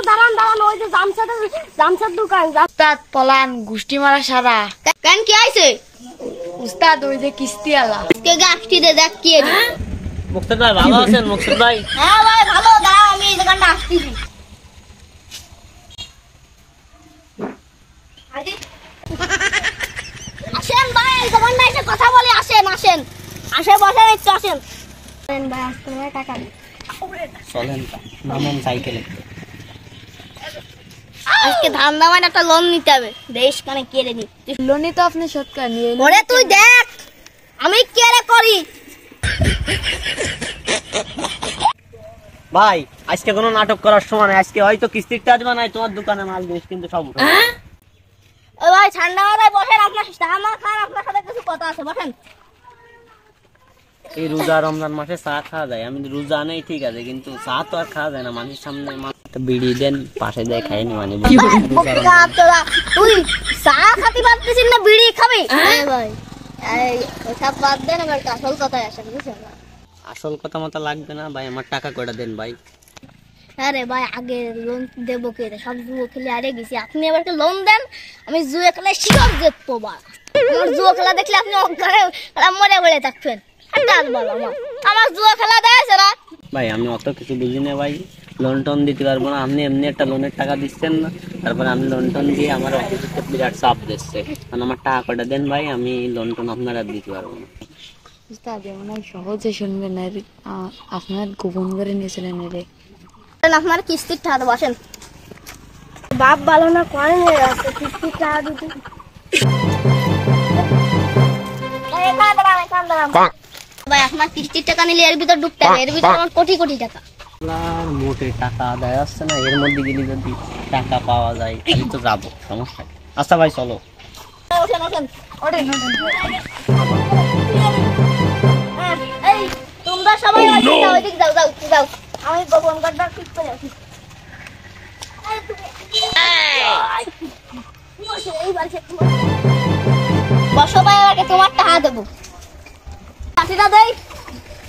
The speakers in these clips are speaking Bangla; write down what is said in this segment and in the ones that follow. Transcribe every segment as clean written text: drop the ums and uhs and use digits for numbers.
দাঁড়ান দাঁড়ান, ওই যে জামসার দোকান। উস্তাদ পলান গুষ্টি মারা সারা। কেন কি আইছে? উস্তাদ ওই যে কিস্তি আলা কে গাছটি দে দেখ কি এর। মুক্তার ভাই ভালো আছেন? মুক্তার ভাই হ্যাঁ ভাই ভালো, দাঁড়াও আমি এই দোকানটা আসতেছি। আসেন ভাই, এই দোকানটা এসে কথা বলি। আসেন আসেন, আসে বসেন, একটু আসেন। ভাই আসতে ভাই টাকা চলেন নামেন সাইকেলে। আজকে ধান দামান একটা লোন নিতে হবে, দেশ কানে কেড়ে নি। লোনই তো আপনি শোধ করে নিয়ে ওরে তুই দেখ আমি কেড়ে করি। ভাই আজকে কোনো নাটক করার সময় নাই, আজকে হয়তো কিস্তির টাকা দিবা নাই, তোমার দোকানে মাল জিনিস কিন্তু সব উঠে। ও ভাই ঠান্ডা মাথায় বসেন, আপনার আমার খান আপনার সাথে কিছু কথা আছে, বসেন। এই রোজা রমজান মাসে চা খাওয়া যায়, আমি রোজা নেই ঠিক আছে, কিন্তু চা তো আর খাওয়া যায় না মানুষের সামনে। বিড়ি দেন পাশে দেয় খাইনি মানে তুই চা খাতে পারতেছিস না বিড়ি খাবি? ভাই এই ওসব বাদ দেন, এবার আসল কথায় আসেন, বুঝছেন? আসল কথা মতো লাগবে না ভাই, আমার টাকা কয়টা দেন ভাই। আরে ভাই আগে লোন দেবো কে? সব জুয়ো খেলে হারিয়ে গেছি, আপনি এবার লোন দেন। আমি জুয়ো খেলায় শিওর জিতবো। আমার জুয়ো খেলা দেখলে আপনি মরে মরে থাকবেন। আমার জুয়ো খেলা দেখছে না ভাই, আমি অত কিছু বুঝি না ভাই, লোন টোন দিতে পারবো না। আপনি এমনি একটা লোনের টাকা দিচ্ছেন না, তারপরে আমি লোন টোন দিয়ে আমার অফিসে বিরাট চাপ দিচ্ছে। কারণ আমার টাকা কয়টা দেন ভাই, আমি লোন টোন আপনারা দিতে পারবো না। উস্তাদ এমন সহজে শুনবেন না, আপনার গোপন করে নিয়েছিলেন রে। আপনার কিস্তির টাকা দেবো, আসেন। বাপ ভালো না করেন কিস্তির টাকা দিতে। ভাই আপনার কিস্তির টাকা নিলে এর ভিতর ঢুকতে হবে, এর ভিতর আমার কোটি কোটি টাকা। মোটে টাকা আদায় আসছে না, এর মধ্যে গেলে যদি টাকা পাওয়া যায় আমি তো যাবো, সমস্যা নেই। আচ্ছা ভাই চলো। ওঠেন ওঠেন ওঠেন। এই তোমরা সবাই ওইদিকে যাও যাও যাও, আমি গোপন কার্ডটা ঠিক করে আসি। বসো ভাই, আগে তোমার টাকা দেবো। লাঠিটা দেই,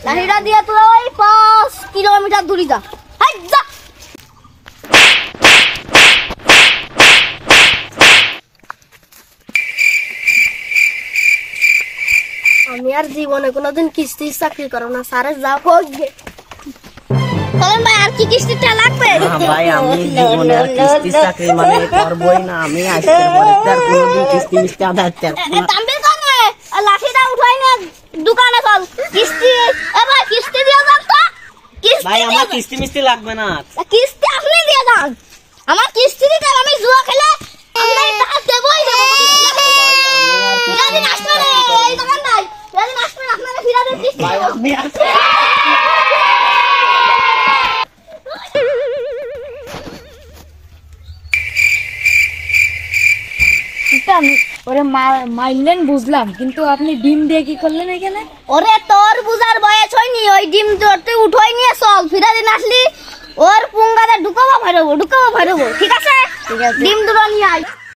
লাঠিটা দিয়ে তুই ওই 5 কিলোমিটার দূরে যা। যা আমি আর জীবনে কোনোদিন কিস্তির চাকরি করো না, স্যারের যা হোক। চলেন ভাই, আর কি কিস্তিটা লাগবে? ভাই আমি জীবনে আর কিস্তি চাকরি মানে করবই না, আমি আজকের পরে আর কোনোদিন কিস্তি মিস্তি আদায় করব না। তাম্বিল কোন রে? লাঠিটা উঠাই নে, দোকানে চল। কিস্তি এ ভাই কিস্তি দিয়ে যান তো। কিস্তি ভাই আমার কিস্তি মিস্তি লাগবে না, কিস্তি আপনি দিয়ে যান। আমার কিস্তি দিতে আমি জুয়া খেলে আপনার টাকা দেবই দেব। ফিরাদিন আসবে না এই দোকান নাই, ফিরাদিন আসবে না, আপনারা ফিরাদিন কিস্তি ভাই দেব। আমি ওরে মাইলেন বুঝলাম, কিন্তু আপনি ডিম দিয়ে কি করলেন এখানে? ওরে তোর বুঝার বয়স হয়নি, ওই ডিম তুই উঠাই নিয়ে চল। ফিরাদিন আসলি ওর পুঙ্গাতে ঢুকাবো ভাইরবো, ঢুকাবো ভাইরবো, ঠিক আছে? ডিম দুটো নিয়ে আয়।